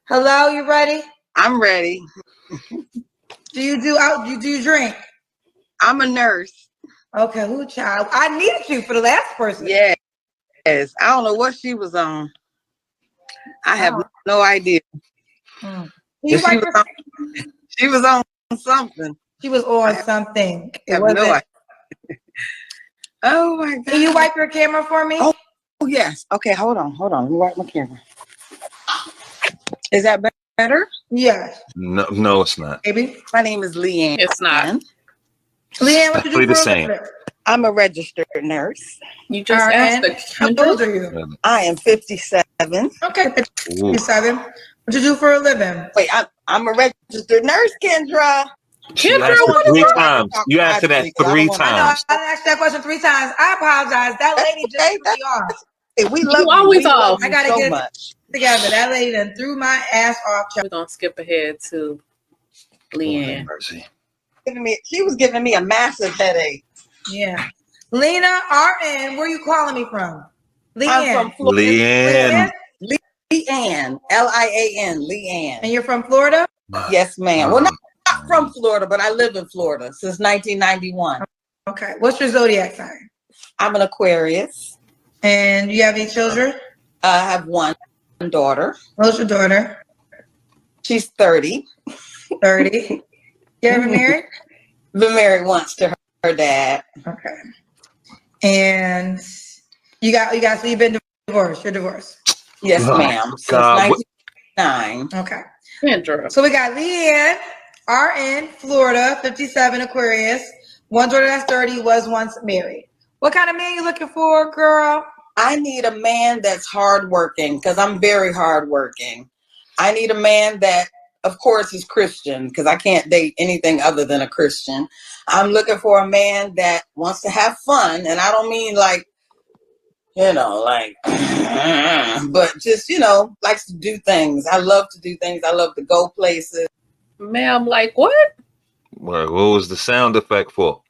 Hello, you ready? I'm ready. Do you drink? I'm a nurse. Okay, who child? I needed you for the last person. Yes. I don't know what she was on. I have Oh. no idea. Mm. She was on something. She was on something. I have no idea. Oh my God. Can you wipe your camera for me? Oh yes. Okay, hold on. Let me wipe my camera. Is that better? Yes. No, it's not. Maybe. My name is Leanne. It's not. Leanne, what you do for the a same. living? I'm a registered nurse. You just asked the How old are you? I am 57. Okay, 57. What you do for a living? Wait, I'm a registered nurse, Kendra. Kendra, what three times. You asked that 3 times. I know. I asked that question 3 times. I apologize. That lady just threw me off. Hey, we love you. Always off. I gotta so get much together. That lady done threw my ass off. We're gonna skip ahead to Leanne. Mercy. She was giving me a massive headache. Yeah. Lena RN, where you calling me from? Leanne. I'm from Florida. Leanne. Leanne. Lian. Leanne. And you're from Florida? Yes, ma'am. Well, not from Florida, but I live in Florida since 1991. Okay. What's your zodiac sign? I'm an Aquarius. And you have any children? I have one daughter. What's your daughter? She's 30. 30. You ever married? Been married once to her dad. Okay. And so you've been divorced. You're divorced. Yes, ma'am. Since 1999. Okay. Kendra. So we got Leanne, RN, Florida, 57, Aquarius. One daughter that's 30, was once married. What kind of man you looking for, girl? I need a man that's hardworking because I'm very hardworking. I need a man that, of course, is Christian because I can't date anything other than a Christian. I'm looking for a man that wants to have fun. And I don't mean like, but just, likes to do things. I love to do things. I love to go places. Ma'am, like what? What was the sound effect for?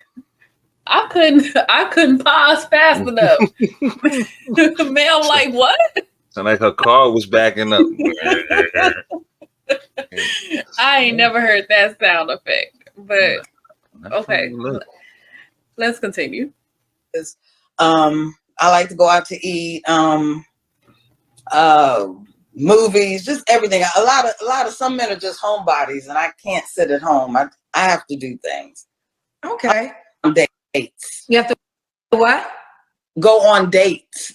I couldn't pause fast enough. Ma'am, like what? Sound like her car was backing up. I ain't never heard that sound effect. But okay. Let's continue. I like to go out to eat, movies, just everything. A lot of some men are just homebodies, and I can't sit at home. I have to do things. Okay. Dates. You have to what? Go on dates.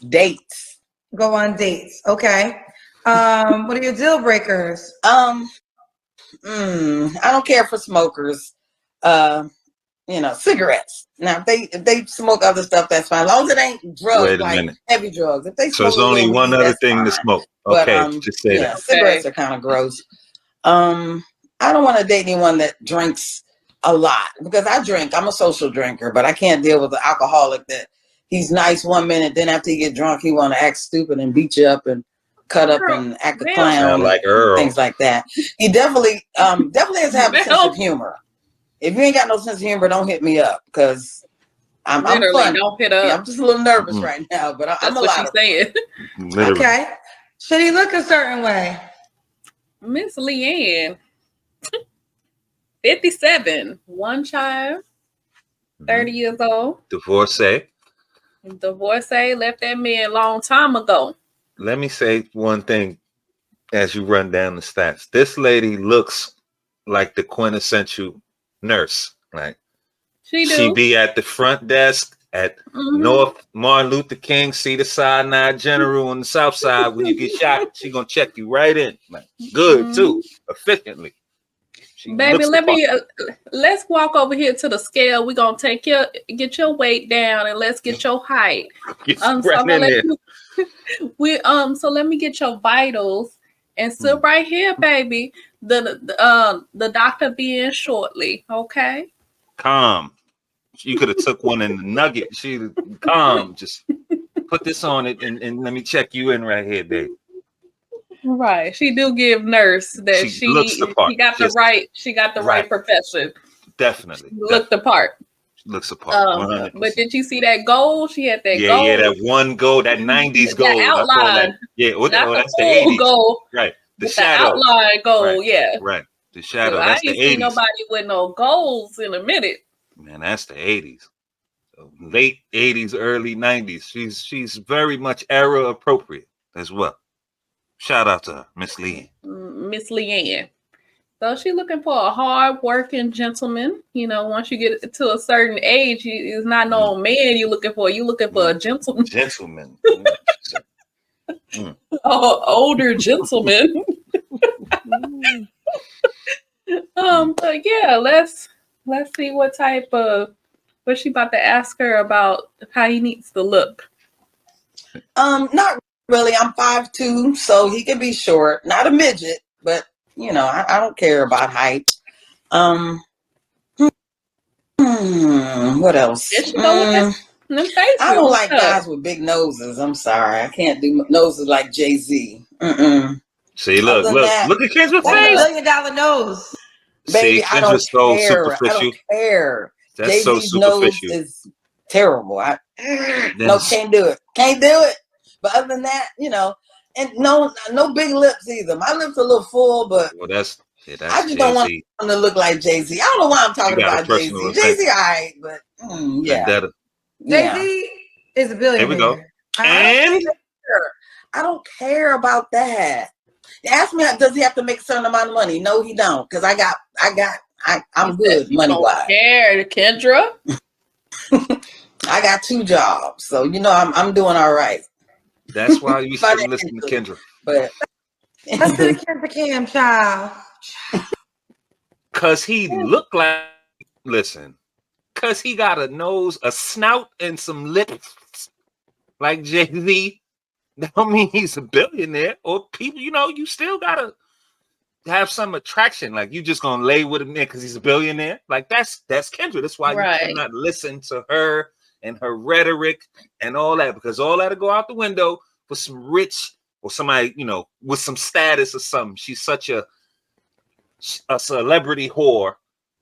Go on dates. Okay. What are your deal breakers? I don't care for smokers. Cigarettes. Now, if they smoke other stuff, that's fine. As long as it ain't drugs, like heavy drugs. If they smoke, so there's only one other thing to smoke. Okay, but, just say that. Cigarettes are kind of gross. I don't want to date anyone that drinks a lot because I drink. I'm a social drinker, but I can't deal with the alcoholic that he's nice one minute, then after you get drunk, he want to act stupid and beat you up and cut up and act a clown, like Earl. Things like that. He definitely has to have a sense of humor. If you ain't got no sense of humor, don't hit me up because I'm funny. Don't hit up. Yeah, I'm just a little nervous right now, but I'm a lot. That's what she's saying. Okay. Should he look a certain way? Miss Leanne, 57, one child, 30 years old. Divorcee, left that man a long time ago. Let me say one thing as you run down the stats. This lady looks like the quintessential nurse. Like she be at the front desk at North Martin Luther King, Cedar Sinai General on the South Side. When you get shot, she gonna check you right in. Like, good too, efficiently. Baby, let's walk over here to the scale. We're gonna get your weight down and let's get your height. So let me get your vitals and sit right here, baby. The doctor be in shortly, okay? Calm. You could have took one in the nugget. She calm. Just put this on it and let me check you in right here, babe. Right. She do give nurse that she looks the part. She got the right profession. Definitely. Looked the part. Looks the part. But did you see that goal? She had that goal. Yeah, that one goal, that 90s goal. That outline. That's the 80s goal. Right. The with shadow. the outline goal, Right. yeah. Right. The shadow. I That's the ain't seen 80s. nobody with no goals in a minute. Man, that's the 80s. Late 80s, early 90s. She's very much era appropriate as well. Shout out to her, Miss Lee. Miss Leanne. So she's looking for a hard-working gentleman. You know, once you get to a certain age, it's not no man you're looking for. You're looking for a gentleman. Gentleman. Older gentleman. But yeah, let's see what type of what she about to ask her about how he needs to look. Not really. I'm 5'2", so he can be short. Not a midget, but you know, I don't care about height. What else? There she go with them faces. I don't like guys with big noses. I'm sorry, I can't do noses like Jay-Z. See, look at Kendra's face. $1 billion nose. Baby, See, I don't Kendra's so care. I superficial. don't care. That's Jay-Z's so nose superficial. is terrible. No, can't do it. Can't do it. But other than that, you know, and no big lips either. My lips are a little full, but Well, that's I just Jay-Z. don't want him to look like Jay-Z. I don't know why I'm talking about Jay-Z. Jay-Z, all right, but yeah. Vendetta. Jay-Z is a billionaire. Here we go. And I don't care about that. Ask me, does he have to make a certain amount of money? No, he don't, because I'm good money wise. Care, Kendra. I got 2 jobs, so you know I'm doing all right. that's why you should listen to Kendra. But Let's do the Kendra Cam, child. Cause he looked like, listen, cause he got a nose, a snout, and some lips like Jay-Z. That don't mean he's a billionaire. Or people, you know, you still gotta have some attraction. Like you just gonna lay with him there because he's a billionaire. Like that's Kendra. That's why you cannot listen to her and her rhetoric and all that, because all that'll go out the window for some rich or somebody, you know, with some status or something. She's such a celebrity whore.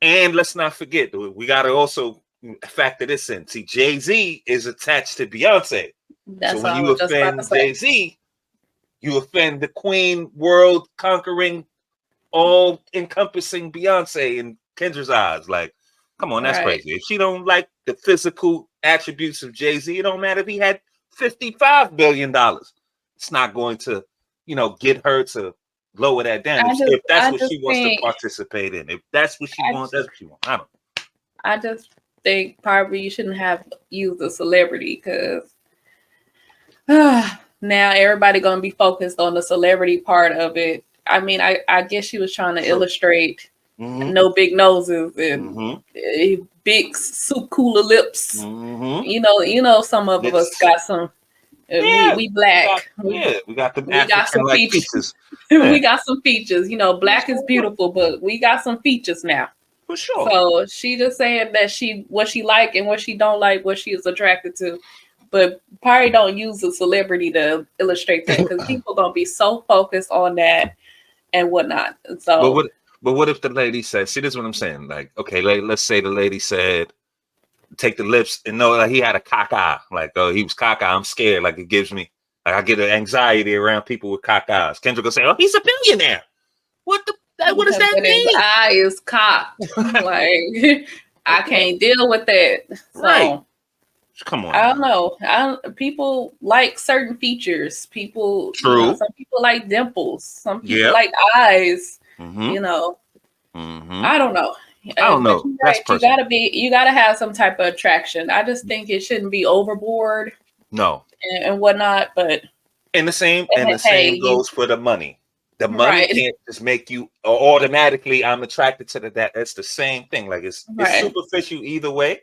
And let's not forget, we gotta also factor this in. See, Jay-Z is attached to Beyonce. That's so when you offend Jay-Z, you offend the queen, world conquering, all encompassing Beyonce in Kendra's eyes. Like, come on, that's crazy. If she don't like the physical attributes of Jay-Z, it don't matter if he had $55 billion. It's not going to, you know, get her to lower that down. If that's what she wants to participate in. If that's what she wants, that's what she wants. I don't know. I just think probably you shouldn't have used a celebrity because now everybody gonna be focused on the celebrity part of it. I mean, I guess she was trying to illustrate no big noses and big soup cooler lips. You know, some of us got some. We black. We got the we got some features. We got some features. You know, black is beautiful, but we got some features now. For sure. So she just saying that what she like and what she don't like, what she is attracted to. But probably don't use a celebrity to illustrate that because people gonna be so focused on that and whatnot. So, but what if the lady said? See, this is what I'm saying. Like, okay, let's say the lady said, take the lips and know that he had a cock eye. Like, oh, he was cock eye. I'm scared. Like, it gives me, like, I get an anxiety around people with cock eyes. Kendra gonna say, oh, he's a billionaire. What does that mean? His eye is cocked. Like, I can't deal with that. So. Right. Come on. I don't know. People like certain features. People, true. You know, some people like dimples. Some people like eyes. You know, I don't know. I don't know. That's you gotta have some type of attraction. I just think it shouldn't be overboard. No, and whatnot. But the same goes for the money. The money can't just make you automatically. I'm attracted to that. That's the same thing. Like it's superficial either way.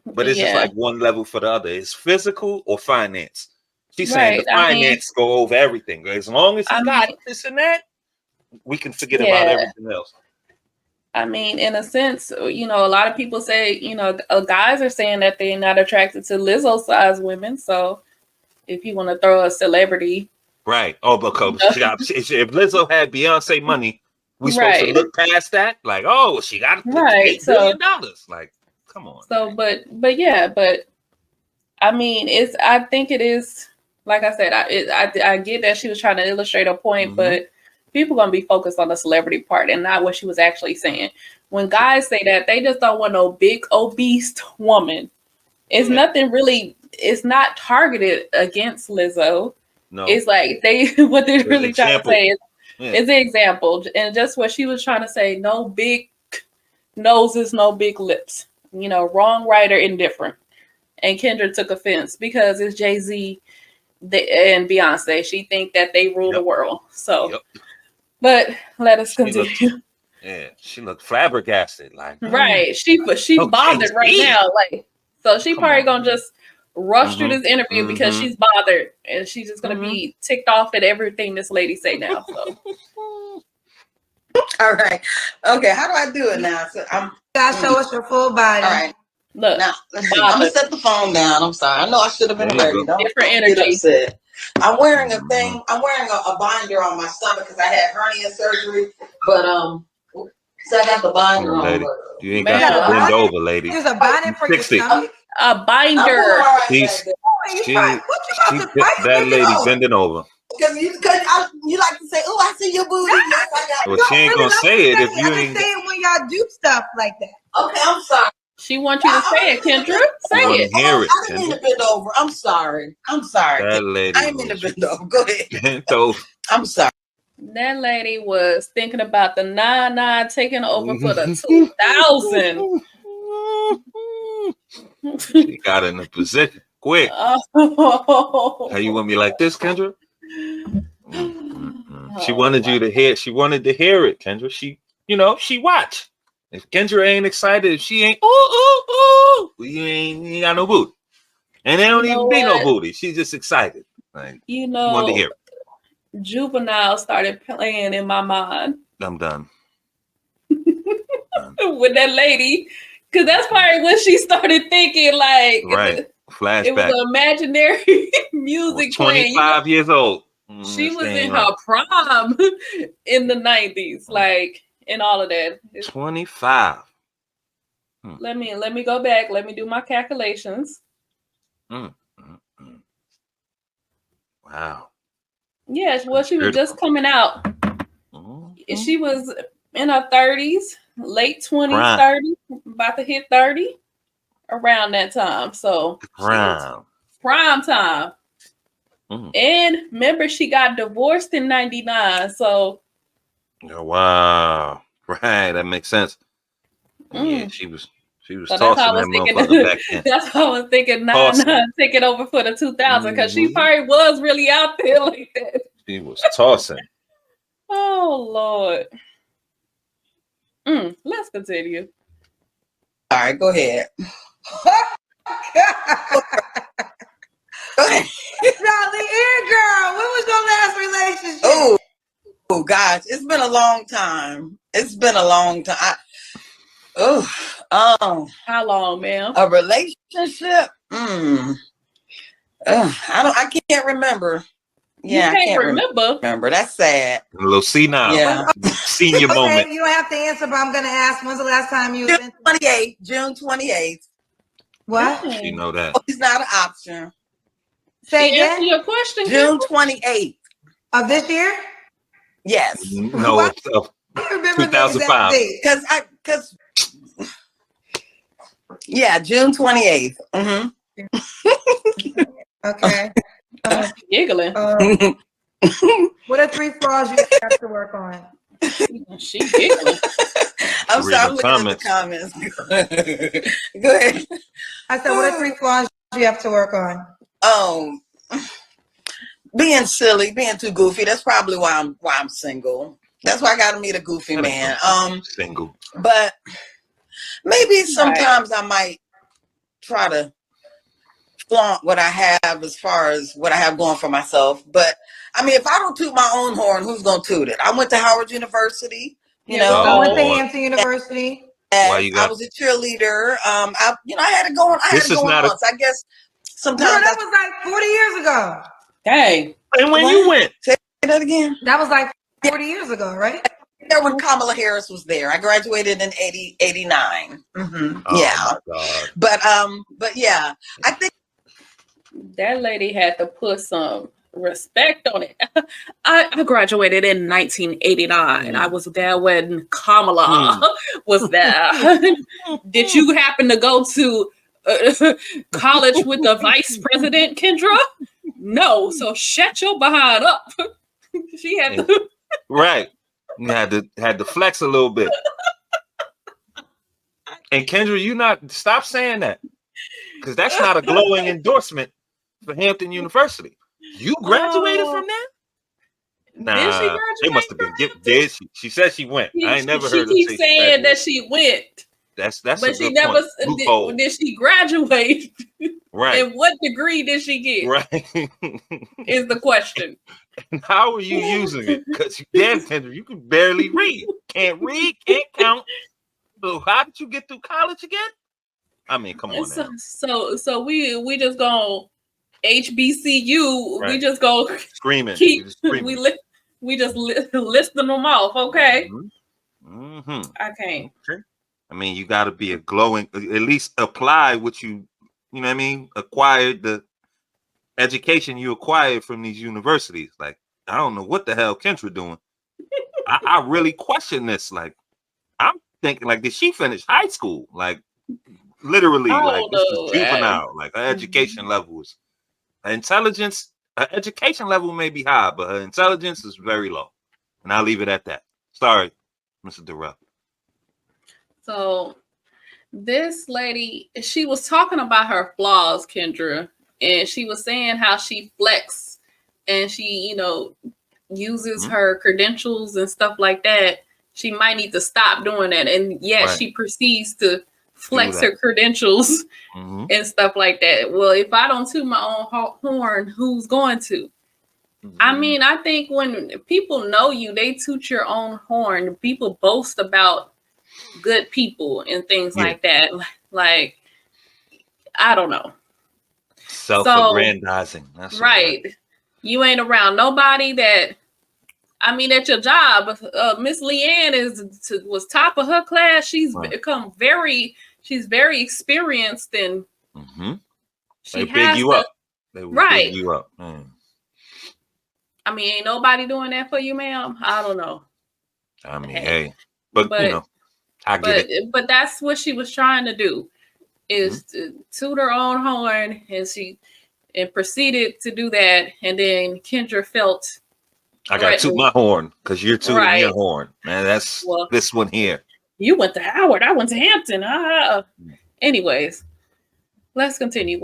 But it's just like one level for the other. It's physical or finance. She's saying the finance go over everything. As long as he got this and that, we can forget about everything else. I mean, in a sense, you know, a lot of people say, you know, guys are saying that they're not attracted to Lizzo-sized women. So if you want to throw a celebrity. Right. Oh, because if Lizzo had Beyonce money, we supposed to look past that? Like, oh, she got $8 billion. Like, come on. So, but I mean, I think it is, like I said, I get that she was trying to illustrate a point, but people gonna be focused on the celebrity part and not what she was actually saying. When guys say that, they just don't want no big obese woman. It's nothing really. It's not targeted against Lizzo. No, it's like what they're really trying to say is an example, and just what she was trying to say. No big noses, no big lips. You know, wrong, right, or indifferent. And Kendra took offense because it's Jay-Z and Beyonce. She think that they rule the world. So, but let us continue. She looked flabbergasted, like right. She bothered right now, like so. She probably gonna just rush through this interview because she's bothered, and she's just gonna be ticked off at everything this lady say now. So, all right, okay. How do I do it now? So gotta show us your full body. All right. Look, now let's see. I'm gonna set the phone down. I'm sorry. I know I should have been ready. Don't energy. Get upset. I'm wearing a thing. I'm wearing a binder on my stomach because I had hernia surgery. But so I got the binder on. Lady. You ain't got to bend over, lady. There's a binder for your stomach. A binder. That lady bending over. Because you like to say, "Oh, I see your booty." Yes, I got. Well, she ain't gonna say it if you ain't. Say it when y'all do stuff like that. Okay, I'm sorry. She wants you to say it, Kendra. Say it. Hear it. I didn't mean to bend over. I'm sorry. That lady. I didn't mean to bend over. Go ahead. Bent over. I'm sorry. That lady was thinking about the 9 taking over for the 2000. She got in a position quick. Oh. How you want me like this, Kendra? She wanted you to hear. She wanted to hear it, Kendra. She watch. If Kendra ain't excited, if she ain't you ain't got no booty, and there don't even be no booty. She's just excited. Like, wanted to hear it. Juvenile started playing in my mind. I'm done. With that lady, because that's probably when she started thinking, like, right. Flashback. It was imaginary music. 25 years old. She was in her prime in the 90s, like, and all of that. 25. Let me go back. Let me do my calculations. Wow. Yes, well, she was just coming out. She was in her 30s, late 20s, 30s, about to hit 30 around that time. So prime time. And remember, she got divorced in 99. So wow. Right, that makes sense. Yeah, she was so tossing that motherfucker back then. That's why I was thinking 9 taking over for the 2000, because she probably was really out there like that. She was tossing. Oh Lord. Let's continue. All right, go ahead. Go ahead. Charlie, girl, when was your last relationship? Oh gosh, it's been a long time. How long, ma'am? A relationship? I can't remember. Yeah, I can't remember. That's sad. A little senile. Yeah. Senior moment. You don't have to answer, but I'm gonna ask. When's the last time you? June 28th. What? You know that. It's not an option. Say again. Answer your question. June 28th of this year. Yes. No, of 2005. Because June 28th. Okay. Giggling. What are 3 flaws you have to work on? She giggling. I'm sorry, I'm looking at the comments. Go ahead. I said, what are 3 flaws you have to work on? Being silly, being too goofy. That's probably why I'm single. That's why I got to meet a goofy man. Single. But maybe sometimes I might try to flaunt what I have as far as what I have going for myself. But I mean, if I don't toot my own horn, who's gonna toot it? I went to Howard University. I went to Hampton University. I was a cheerleader. I had to go on. I guess sometimes. No, that was like 40 years ago. Dang. And when you went, say that again. That was like 40 years ago, right? There when Kamala Harris was there. I graduated in 89. Oh yeah. My God. But yeah, I think that lady had to put some respect on it. I graduated in 1989. I was there when Kamala was there. Did you happen to go to college with the vice president, Kendra? No. So shut your behind up. She had to. Right. You had to flex a little bit. And Kendra, you not stop saying that, because that's not a glowing endorsement for Hampton University. You graduated from there? Nah, did she graduate? They must have been did she said she went. I ain't never heard her she say keeps saying that she went. That's but a she good never point. did she graduate? Right. And what degree did she get? Right. Is the question. And how are you using it? Because damn, Kendra, you can barely read. Can't read, can't count. So how did you get through college again? I mean, come on now. So we just gonna HBCU. Right. We just go screaming. We just listing them off. Okay. Mm-hmm. I can't. Okay. I mean, you got to be a glowing. At least apply what you know what I mean. Acquired the education you acquired from these universities. Like, I don't know what the hell Kendra doing. I really question this. Like, I'm thinking, like, did she finish high school? Like, literally, like, this is juvenile. Like, her education levels, her intelligence, her education level may be high, but her intelligence is very low. And I'll leave it at that. Sorry, Mr. Durrell. So, this lady, she was talking about her flaws, Kendra, and she was saying how she flexes and she, uses her credentials and stuff like that. She might need to stop doing that. And yes, she proceeds to flex her credentials and stuff like that. Well, if I don't toot my own horn, who's going to? I mean, I think when people know you, they toot your own horn. People boast about good people and things like that. Like, I don't know. Self-aggrandizing. That's right. You ain't around nobody that, I mean, at your job, Miss Leanne was top of her class. She's become she's very experienced and they big you up. They big you up. I mean, ain't nobody doing that for you, ma'am. I don't know. I mean, hey, but I get it. But that's what she was trying to do, is to toot her own horn, and proceeded to do that. And then Kendra felt, I got to toot my horn because you're tooting your horn, man. That's this one here. You went to Howard. I went to Hampton. Anyways, let's continue.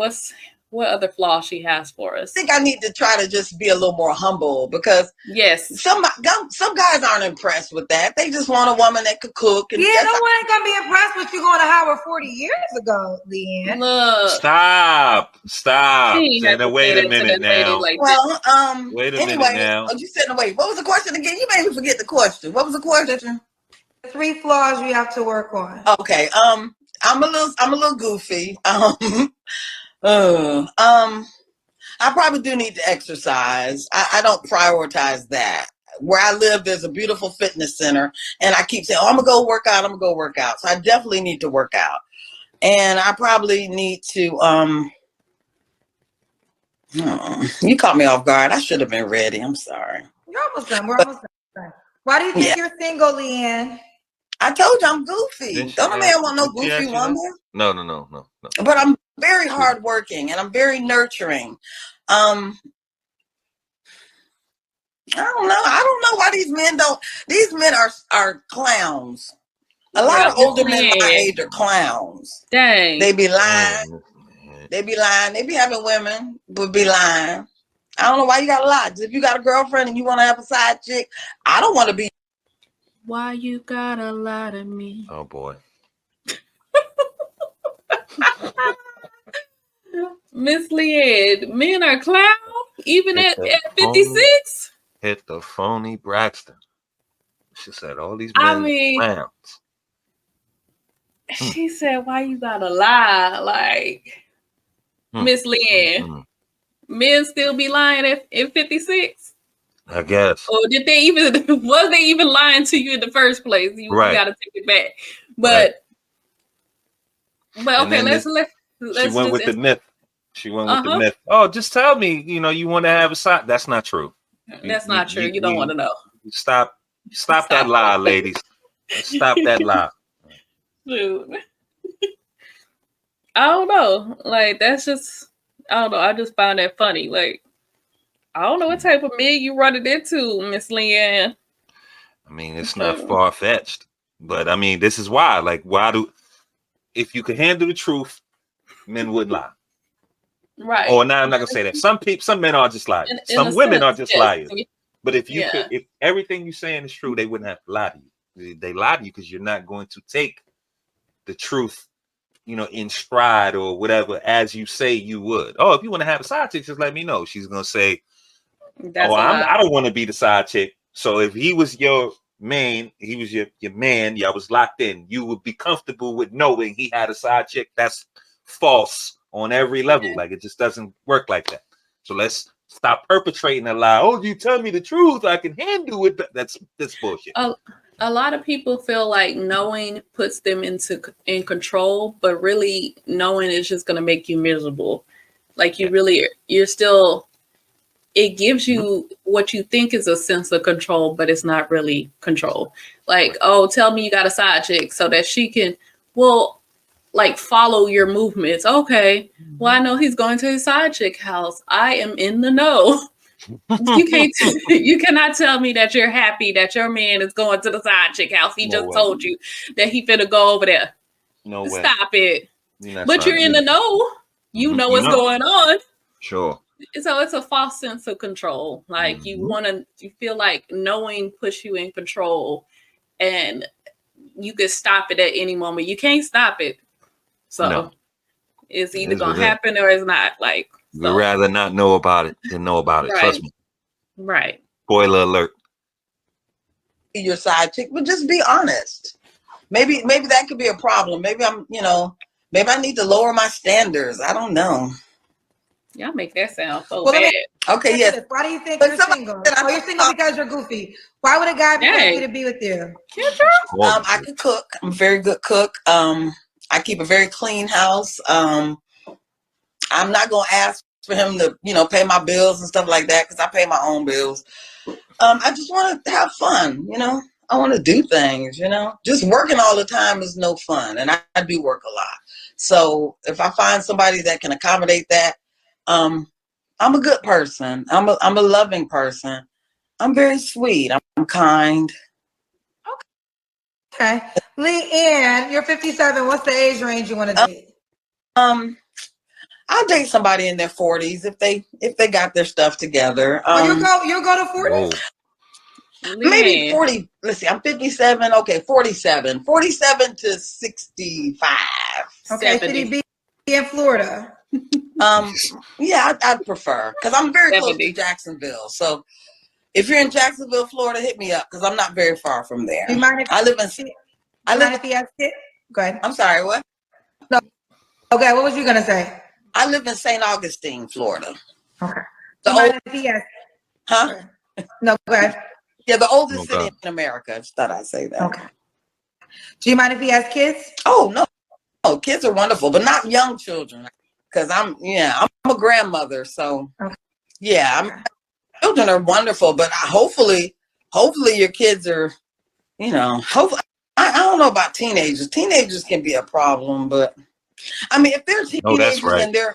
What other flaw she has for us? I think I need to try to just be a little more humble, because some guys aren't impressed with that. They just want a woman that could cook. And no one ain't gonna be impressed with you going to Howard 40 years ago, Leanne. Look, stop. Now, wait a minute now. Wait a minute now. Oh, you said wait. What was the question again? You made me forget the question. What was the question? 3 flaws you have to work on. Okay. I'm a little goofy. I probably do need to exercise. I don't prioritize that. Where I live, there's a beautiful fitness center, and I keep saying, I'm gonna go work out. So I definitely need to work out. And I probably need to, you caught me off guard. I should have been ready. I'm sorry. You're almost done. We're almost done. Why do you think you're single, Leanne? I told you I'm goofy. Don't a man want no goofy woman? No. But I'm very hardworking and I'm very nurturing. I don't know why these men are clowns. A lot of older men my age are clowns. Dang. They be lying. They be having women, but be lying. I don't know why you gotta lie. If you got a girlfriend and you want to have a side chick, I don't want to be. Why you gotta lie to me? Oh boy. Miss Leanne, men are clowns even at 56. Hit the phony Braxton. She said all these men are clowns. She said, why you gotta lie? Like, Miss Leanne, men still be lying at 56? I guess. Or was they even lying to you in the first place? You gotta take it back. But okay, let's she went with the myth. She went with the myth. Oh, just tell me, you want to have a side. That's not true. That's not true. You don't want to know. Stop that lie, ladies. Stop that lie. Dude. I don't know. Like, that's just, I don't know. I just find that funny. Like, I don't know what type of men you running into, Miss Leanne. I mean, it's not far-fetched. But, I mean, this is why. Like, if you could handle the truth, men would lie. Right. Or now I'm not going to say that. Some men are just liars. Some women are just liars. But if if everything you're saying is true, they wouldn't have to lie to you. They lie to you because you're not going to take the truth, in stride or whatever, as you say you would. Oh, if you want to have a side chick, just let me know. She's going to say, I don't want to be the side chick. So if he was your man, he was your man, y'all was locked in, you would be comfortable with knowing he had a side chick. That's false on every level. Like, it just doesn't work like that. So let's stop perpetrating a lie. Oh, you tell me the truth, I can handle it. That's bullshit. A lot of people feel like knowing puts them in control, but really knowing is just going to make you miserable. Like, you're still, it gives you what you think is a sense of control, but it's not really control. Like, oh, tell me you got a side chick so that she can, follow your movements. Okay, well, I know he's going to his side chick house. I am in the know. You cannot tell me that you're happy that your man is going to the side chick house. He just told you that he finna go over there. No way. Stop it. But you're in the know. You know what's going on. Sure. So it's a false sense of control. Like, you feel like knowing puts you in control, and you can stop it at any moment. You can't stop it. So it's either gonna happen or it's not. Like, we'd rather not know about it than know about it. Right. Trust me. Right. Spoiler alert. Your side chick, but just be honest. Maybe that could be a problem. Maybe maybe I need to lower my standards. I don't know. Y'all make that sound so bad. Okay, yes. Why do you think you're single? You're single because you're goofy. Why would a guy be happy to be with you? I can cook. I'm a very good cook. I keep a very clean house. I'm not gonna ask for him to, pay my bills and stuff like that, because I pay my own bills. I just want to have fun, I want to do things, Just working all the time is no fun, and I do work a lot. So if I find somebody that can accommodate that, I'm a good person. I'm a loving person. I'm very sweet. I'm kind. Okay. Leanne, you're 57. What's the age range you want to date? I'll date somebody in their 40s if they got their stuff together. You'll go to 40? Maybe 40. Let's see, I'm 57. Okay, 47. 47 to 65. Okay, should he be in Florida? Yeah, I'd prefer, because I'm very close to Jacksonville. So if you're in Jacksonville, Florida, hit me up, because I'm not very far from there. Do you mind if I live if he has kids? Go ahead. I'm sorry, what? No. Okay, what was you gonna say? I live in St. Augustine, Florida. Okay. Do you mind if he has? Huh? No, go ahead. Yeah, the oldest city in America. I just thought I'd say that. Okay. Do you mind if he has kids? Oh, no. Oh, kids are wonderful, but not young children. Because I'm a grandmother. So, children are wonderful. But hopefully your kids are, hopefully, I don't know about teenagers. Teenagers can be a problem, but I mean, if they're teenagers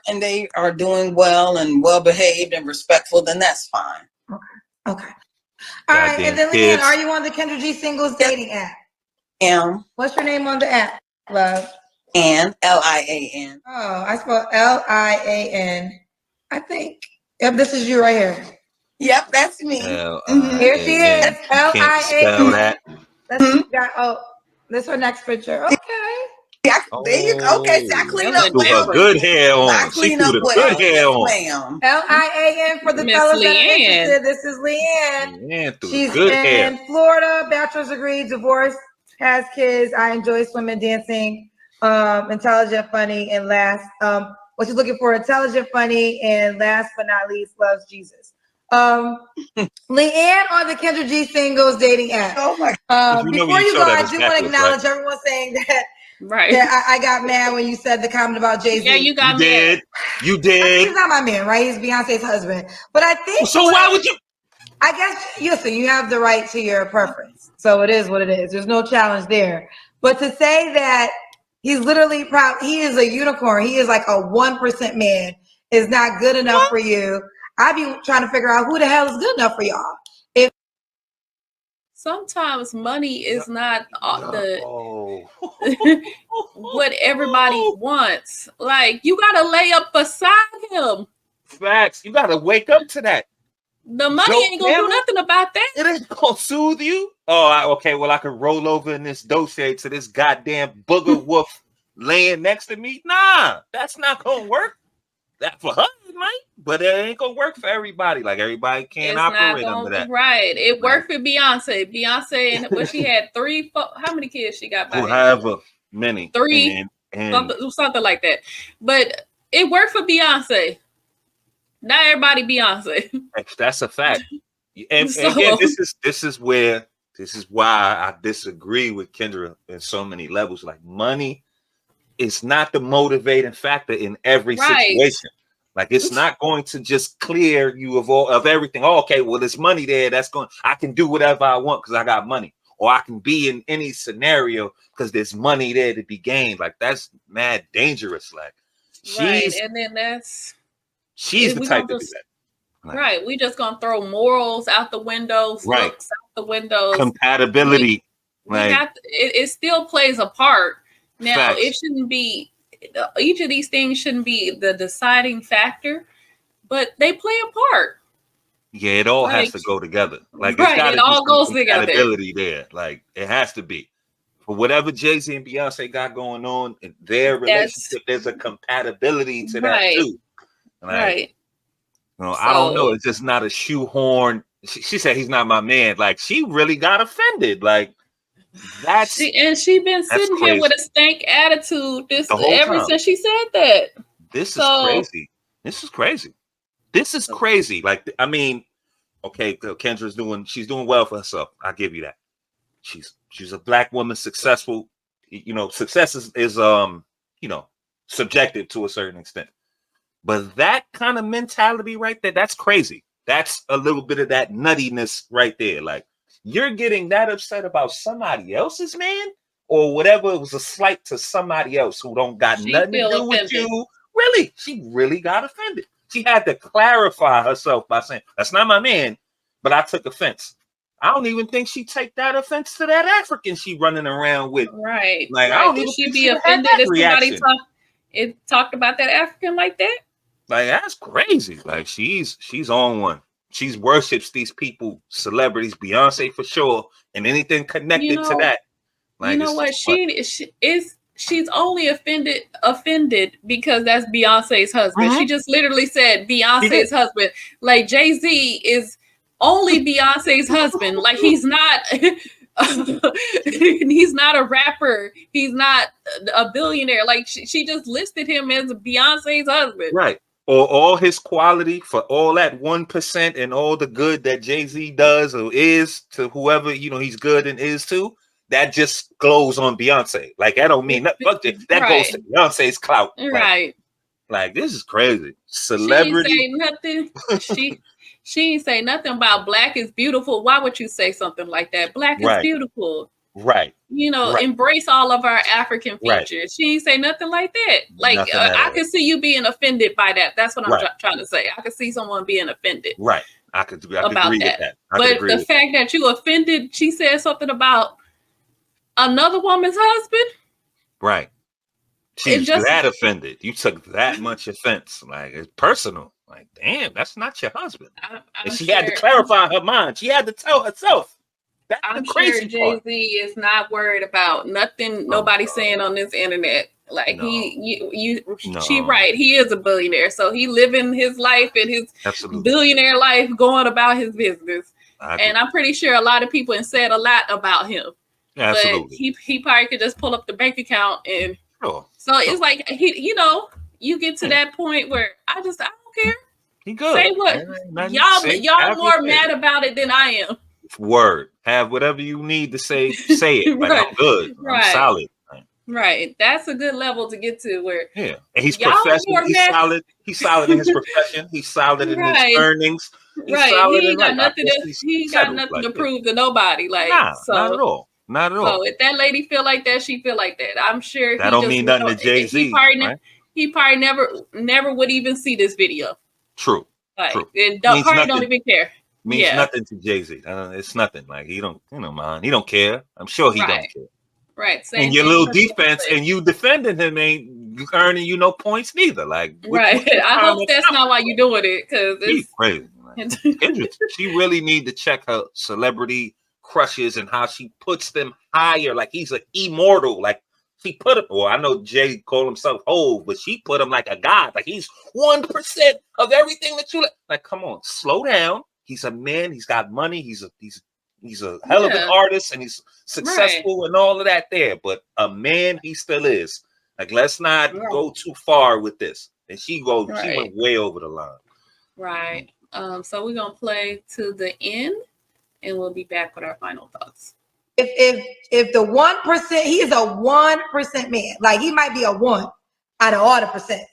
and they are doing well and well behaved and respectful, then that's fine. Okay. All right, and then Leanne, are you on the Kendra G singles dating app? What's your name on the app, love? Lian, Lian. Oh, I spelled Lian. I think. Yep, this is you right here. Yep, that's me. Here she is. Lian. This is her next picture. Okay. There you go. Okay, so I clean up well. Good hair on. She threw the good hair on. Lian for the fellas that are interested. This is Leanne. She's in Florida, bachelor's degree, divorced, has kids. I enjoy swimming, dancing, intelligent, funny, and last. What she's looking for: intelligent, funny, and last but not least, loves Jesus. Leanne on the Kendra G singles dating app. Oh my God. Before you go, I do want to acknowledge everyone saying that Right. Yeah, I got mad when you said the comment about Jay-Z. Yeah, you got mad. You did. He's not my man, right? He's Beyonce's husband. But I think so. Why would you? I guess you have the right to your preference. So it is what it is. There's no challenge there. But to say that he's literally he is a unicorn. He is like a 1% man is not good enough for you. I'd be trying to figure out who the hell is good enough for y'all. Sometimes money is not what everybody wants. Like, you gotta lay up beside him. Facts. You gotta wake up to that. The money ain't gonna do nothing about that. It ain't gonna soothe you. Oh, okay. Well, I can roll over in this doche to this goddamn booger wolf laying next to me. Nah, that's not gonna work. That for her, it might, but it ain't gonna work for everybody. Like, everybody can't operate under that. Right. It worked for Beyonce. Beyonce, and she had 3, 4, how many kids she got by now? However many. 3, something like that. But it worked for Beyonce. Not everybody Beyonce. That's a fact. And again, this is why I disagree with Kendra in so many levels. Like, money is not the motivating factor in every situation. Like, it's not going to just clear you of everything. Oh, okay, well, there's money there. I can do whatever I want because I got money. Or I can be in any scenario because there's money there to be gained. Like, that's mad dangerous. Like, she's the type to do that. Like, right. We just gonna throw morals out the windows, looks out the windows. Compatibility. It still plays a part. Now, it shouldn't be, each of these things shouldn't be the deciding factor, but they play a part. Yeah, it all has to go together. Like, it all goes together. Compatibility there. Like, it has to be. For whatever Jay-Z and Beyonce got going on in their relationship, there's a compatibility to that too. Like, I don't know. It's just not a shoehorn. She said he's not my man. Like, she really got offended. Like, she been sitting here with a stank attitude ever since she said that. This is crazy. This is crazy. Like, I mean, okay, Kendra's she's doing well for herself. I'll give you that. She's a Black woman, successful. Success is subjective to a certain extent. But that kind of mentality right there, that's crazy. That's a little bit of that nuttiness right there. Like, you're getting that upset about somebody else's man or whatever. It was a slight to somebody else who don't got nothing to do with you. Really? She really got offended. She had to clarify herself by saying, that's not my man, but I took offense. I don't even think she take that offense to that African she running around with. Right. Like, I don't even think she be offended if somebody talked about that African like that. Like, that's crazy. Like, she's on one. She worships these people, celebrities, Beyonce for sure, and anything connected to that. Like, you know what? She's only offended because that's Beyonce's husband. Mm-hmm. She just literally said Beyonce's husband. Like, Jay-Z is only Beyonce's husband. Like, he's not he's not a rapper. He's not a billionaire. Like, she just listed him as Beyonce's husband. Right. Or all his quality for all that 1% and all the good that Jay-Z does or is to whoever, he's good and is to, that just glows on Beyonce. Like, that don't mean nothing. That goes to Beyonce's clout. Right. Like, this is crazy. Celebrity. She ain't say nothing. She ain't say nothing about Black is beautiful. Why would you say something like that? Black is beautiful. Right. Embrace all of our African features. Right. She ain't say nothing like that. Like, I could see you being offended by that. That's what I'm trying to say. I could see someone being offended. Right. I could agree with that. But the fact that you offended, she said something about another woman's husband. Right. She's that offended. You took that much offense. Like, it's personal. Like, damn, that's not your husband. And she had to clarify her mind. She had to tell herself. I'm sure Jay-Z is not worried about nothing nobody's saying on this internet. Like, she right. He is a billionaire. So he living his life and his billionaire life, going about his business. And I'm pretty sure a lot of people have said a lot about him. Absolutely. But he probably could just pull up the bank account and so it's like you get to that point where I don't care. He good. Say what y'all more mad about it than I am. Word. Have whatever you need to say. Say it. Like, I'm good. I'm solid. Right. That's a good level to get to where and he's professional. He's solid. He's solid in his profession. He's solid in his earnings. He's solid in life. He ain't got nothing to prove to nobody. Like, not at all. Not at all. So if that lady feel like that, she feel like that. I'm sure that don't mean nothing to Jay-Z. He probably never would even see this video. True. Like, true. And don't even care. Means nothing to Jay-Z. It's nothing. Like he don't, man. He don't care. I'm sure he don't care. Right. Same and your little defense and you defending him ain't earning you no points neither. Like right. I hope that's not why you doing it, because it's crazy. Kendra, she really need to check her celebrity crushes and how she puts them higher. Like he's an immortal. Like she put him. Well, I know Jay called himself old, but she put him like a god. Like he's 1% of everything that you like. Like, come on, slow down. He's a man. He's got money. He's a hell of an artist, and he's successful and all of that there. But a man, he still is. Like, let's not go too far with this. And she went way over the line. Right. So we're gonna play to the end, and we'll be back with our final thoughts. If the 1%, he is a 1% man. Like he might be a 1 out of all the percents.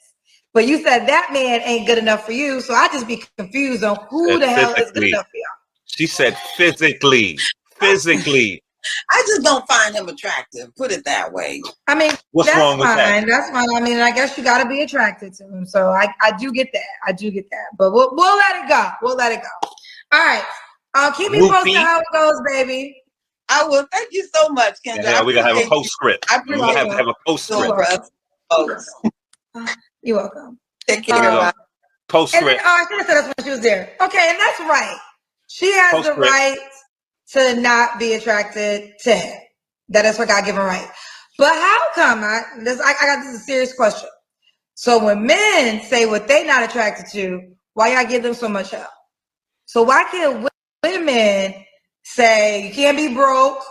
But you said that man ain't good enough for you, so I just be confused on who the hell is good enough for y'all. She said physically. I just don't find him attractive. Put it that way. I mean, what's wrong with that? That's fine. I mean, I guess you got to be attracted to him. So I do get that. But we'll let it go. All right. Keep me posted how it goes, baby. I will. Thank you so much, Kendra. Yeah, we gotta have a postscript. We have to have a postscript. You're welcome. Take care. Postscript. And then, I should have said that's when she was there. Okay, and that's right. She has the right to not be attracted to him. That is her God-given right. But how come I got this serious question. So when men say what they not attracted to, why y'all give them so much help? So why can't women say you can't be broke,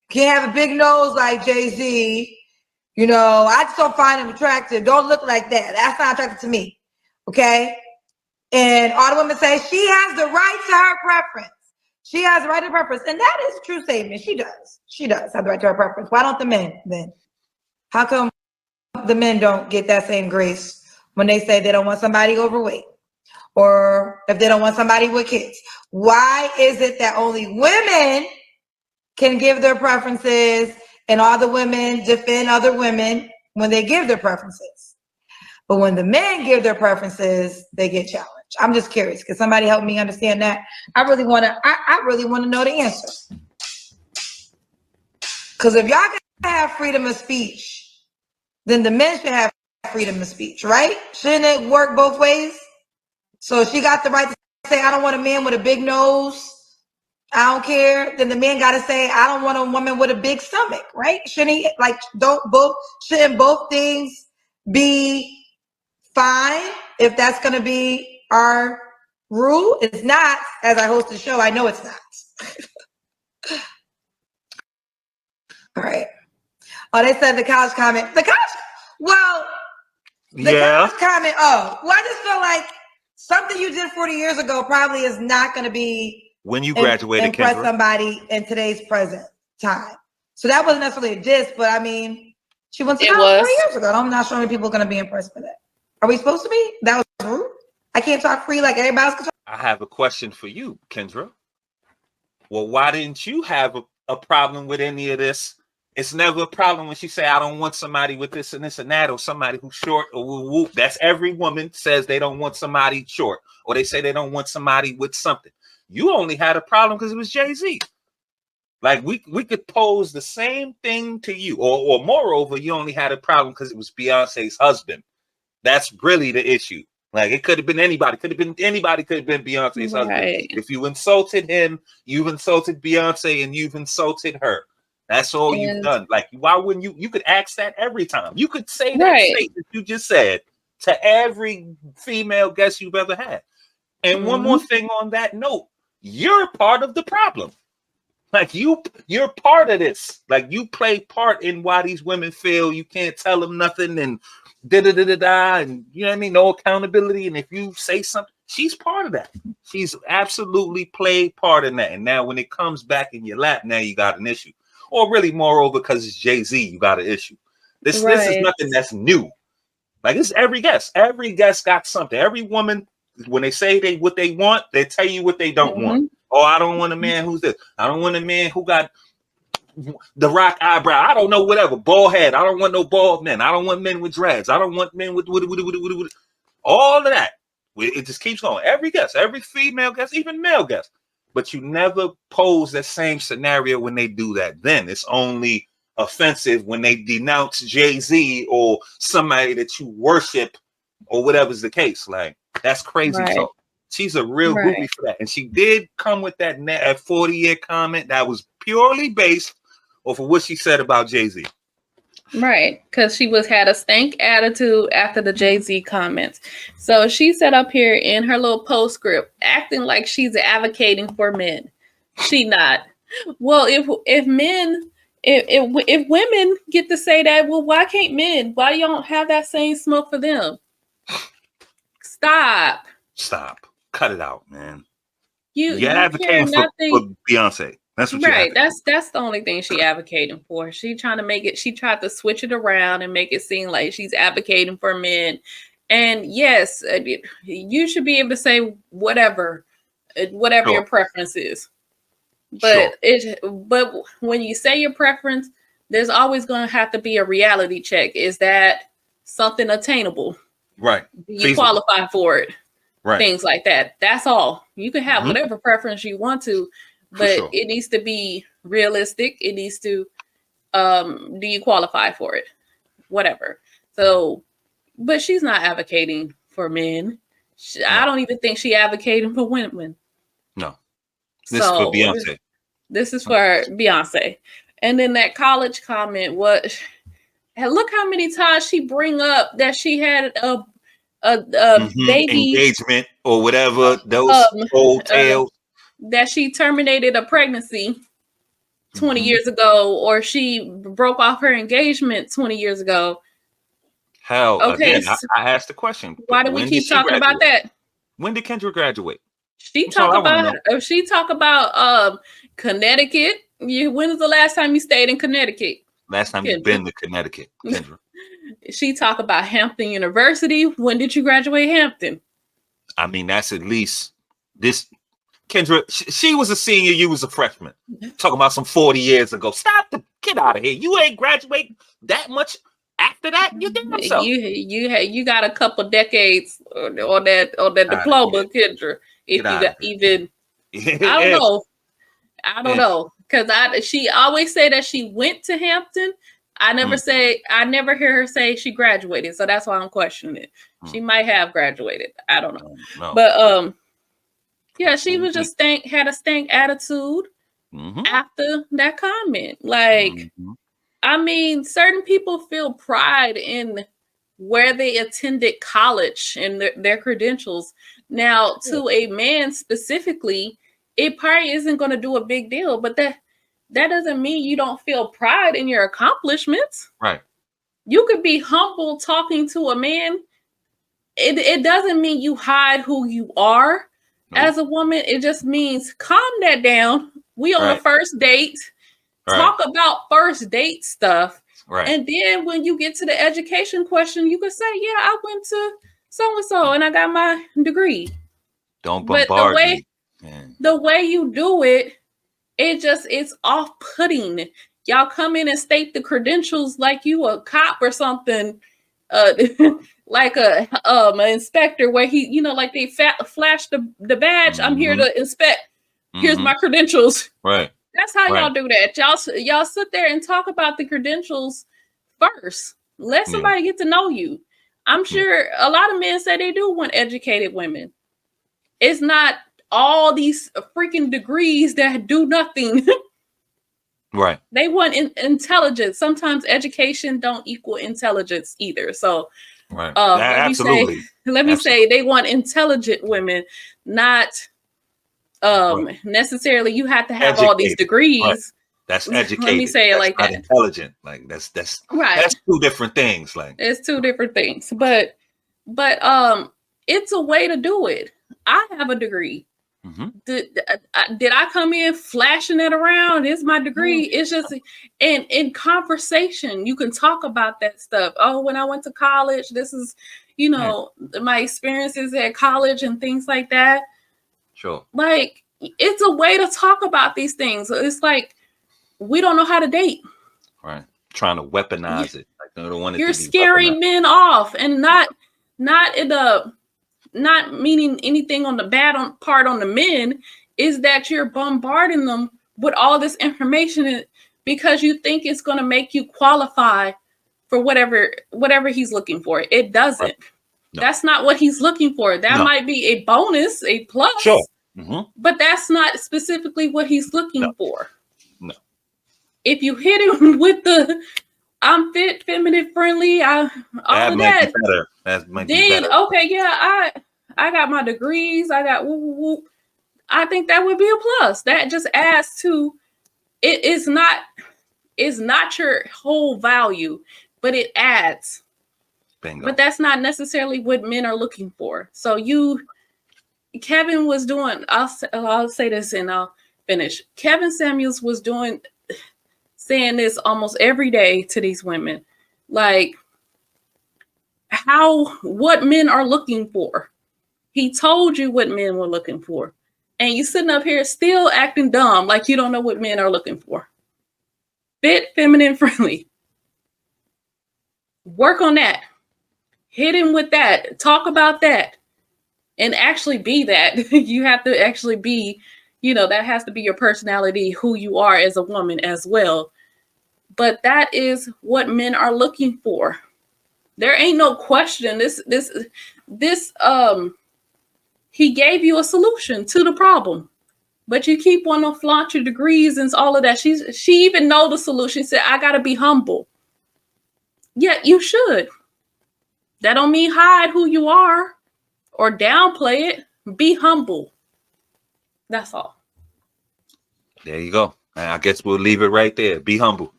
can't have a big nose like Jay-Z? You know, I just don't find him attractive. Don't look like that. That's not attractive to me. Okay? And all the women say she has the right to her preference. She has the right to her preference. And that is a true statement. She does. She does have the right to her preference. Why don't the men then? How come the men don't get that same grace when they say they don't want somebody overweight? Or if they don't want somebody with kids? Why is it that only women can give their preferences and all the women defend other women when they give their preferences? But when the men give their preferences, they get challenged. I'm just curious. Can somebody help me understand that? I really want to know the answer. Because if y'all can have freedom of speech, then the men should have freedom of speech, right? Shouldn't it work both ways? So if she got the right to say, I don't want a man with a big nose, I don't care, then the man got to say, I don't want a woman with a big stomach, right? Shouldn't he, shouldn't both things be fine if that's going to be our rule? It's not. As I host the show, I know it's not. All right. Oh, they said the college comment. College comment. Oh, well, I just feel like something you did 40 years ago probably is not going to be when you graduated, impress somebody in today's present time. So that wasn't necessarily a diss, but I mean, she went to college 40 years ago. I'm not sure many people are going to be impressed with it. Are we supposed to be? That was rude. I can't talk free like everybody else can talk. I have a question for you, Kendra. Well, why didn't you have a problem with any of this? It's never a problem when she say, I don't want somebody with this and this and that, or somebody who's short or whoop. That's every woman says they don't want somebody short, or they say they don't want somebody with something. You only had a problem because it was Jay-Z. Like we could pose the same thing to you, or moreover, you only had a problem because it was Beyonce's husband. That's really the issue. Like it could have been anybody. Could have been Beyonce's husband. If you insulted him, you've insulted Beyonce, and you've insulted her. That's all you've done. Like, why wouldn't you? You could ask that every time. You could say that statement you just said to every female guest you've ever had. And one more thing on that note, you're part of the problem. Like you're part of this. Like you play part in why these women feel you can't tell them nothing and and you know what I mean? No accountability. And if you say something, she's part of that. She's absolutely played part in that. And now when it comes back in your lap, now you got an issue. Or really, moreover, because it's Jay-Z, you got an issue. This is nothing that's new. Like, it's every guest. Every guest got something. Every woman, when they say what they want, they tell you what they don't want. Oh, I don't want a man who's this. I don't want a man who got the rock eyebrow. I don't know, whatever. Bald head. I don't want no bald men. I don't want men with dreads. I don't want men with all of that. It just keeps going. Every guest, every female guest, even male guest. But you never pose that same scenario when they do that. Then it's only offensive when they denounce Jay-Z or somebody that you worship or whatever's the case. Like, that's crazy. So she's a real groupie for that. And she did come with that 40-year comment that was purely based off of what she said about Jay-Z. Right, because she had a stank attitude after the Jay-Z comments. So she said up here in her little postscript, acting like she's advocating for men. She not. Well, if women get to say that, well, why can't men? Why you don't have that same smoke for them? Stop. Cut it out, man. You're advocating for Beyonce. That's what right. That's the only thing she advocating for. She trying to make it. She tried to switch it around and make it seem like she's advocating for men. And yes, you should be able to say whatever your preference is. But but when you say your preference, there's always going to have to be a reality check. Is that something attainable? Right. Do you qualify for it? Right. Things like that. That's all. You can have whatever preference you want to, but it needs to be realistic. It needs to, do you qualify for it? Whatever. So, but she's not advocating for men. I don't even think she advocating for women. No. This is for Beyonce. This is for Beyonce. And then that college comment, look how many times she bring up that she had a baby engagement or whatever, those old tales. That she terminated a pregnancy 20 years ago, or she broke off her engagement 20 years ago. Hell, again, I asked the question. Why do we keep talking about that? When did Kendra graduate? She talk about Connecticut. When was the last time you stayed in Connecticut? Last time you've been to Connecticut, Kendra. She talk about Hampton University. When did you graduate Hampton? I mean, that's at least this. Kendra, she was a senior. You was a freshman. Talking about some 40 years ago. Get out of here. You ain't graduate that much after that. You damn so. You got a couple decades on that diploma, Kendra. If you got even, I don't know, because she always say that she went to Hampton. I never hear her say she graduated, so that's why I'm questioning it. She might have graduated. I don't know. No. But yeah, she was just had a stank attitude after that comment. Like, I mean, certain people feel pride in where they attended college and their credentials. Now, to a man specifically, it probably isn't going to do a big deal, but that doesn't mean you don't feel pride in your accomplishments. Right. You could be humble talking to a man. It doesn't mean you hide who you are as a woman. It just means calm that down. We on a first date. Talk about first date stuff. Right. And then when you get to the education question, you can say, yeah, I went to so-and-so and I got my degree. Don't bombard me. The way you do it, it's off-putting. Y'all come in and state the credentials like you a cop or something, like an inspector where he, like they flash the badge. I'm here to inspect. Here's my credentials. Right. That's how y'all do that. Y'all sit there and talk about the credentials first. Let somebody get to know you. I'm sure a lot of men say they do want educated women. It's not all these freaking degrees that do nothing. Right. They want intelligence. Sometimes education don't equal intelligence either. So, right. Let me say they want intelligent women, not necessarily you have to have all these degrees. Right. That's educated. Let me say it like that. Intelligent. Like that's right. That's two different things. Like it's two different things. But it's a way to do it. I have a degree. Did I come in flashing it around? It's my degree. It's just in conversation, you can talk about that stuff. Oh, when I went to college, this is, my experiences at college and things like that. Sure. Like, it's a way to talk about these things. It's like, we don't know how to date. Right. Trying to weaponize it. Like, they don't want it You're to be scaring weaponized. men off, and not meaning anything on the bad part on the men, is that you're bombarding them with all this information because you think it's going to make you qualify for whatever he's looking for. It doesn't. Right. No. That's not what he's looking for. That might be a bonus, a plus. Sure. But that's not specifically what he's looking for. No. If you hit him with the I'm fit, feminine, friendly, all that of might that, be better. That might then, be better. Okay, yeah, I got my degrees, I got whoop, whoop, whoop. I think that would be a plus. That just adds to it. Is not your whole value, but it adds. Bingo. But that's not necessarily what men are looking for. So Kevin was doing, I'll say this and I'll finish. Kevin Samuels was saying this almost every day to these women, like what men are looking for. He told you what men were looking for, and you sitting up here still acting dumb like you don't know what men are looking for. Fit, feminine, friendly. Work on that. Hit him with that. Talk about that. And actually be that. You have to actually be, that has to be your personality, who you are as a woman as well. But that is what men are looking for. There ain't no question. He gave you a solution to the problem, but you keep wanting to flaunt your degrees and all of that. She even know the solution. She said, I gotta be humble. Yeah, you should. That don't mean hide who you are or downplay it. Be humble. That's all. There you go. And I guess we'll leave it right there. Be humble.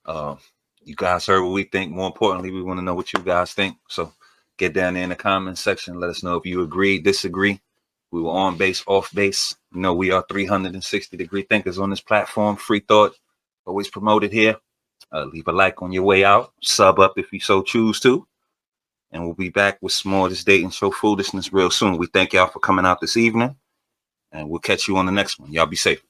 You guys heard what we think. More importantly, we want to know what you guys think. So get down there in the comments section. Let us know if you agree, disagree. We were on base, off base. We are 360-degree thinkers on this platform. Free thought, always promoted here. Leave a like on your way out. Sub up if you so choose to. And we'll be back with some more of this dating show foolishness real soon. We thank y'all for coming out this evening. And we'll catch you on the next one. Y'all be safe.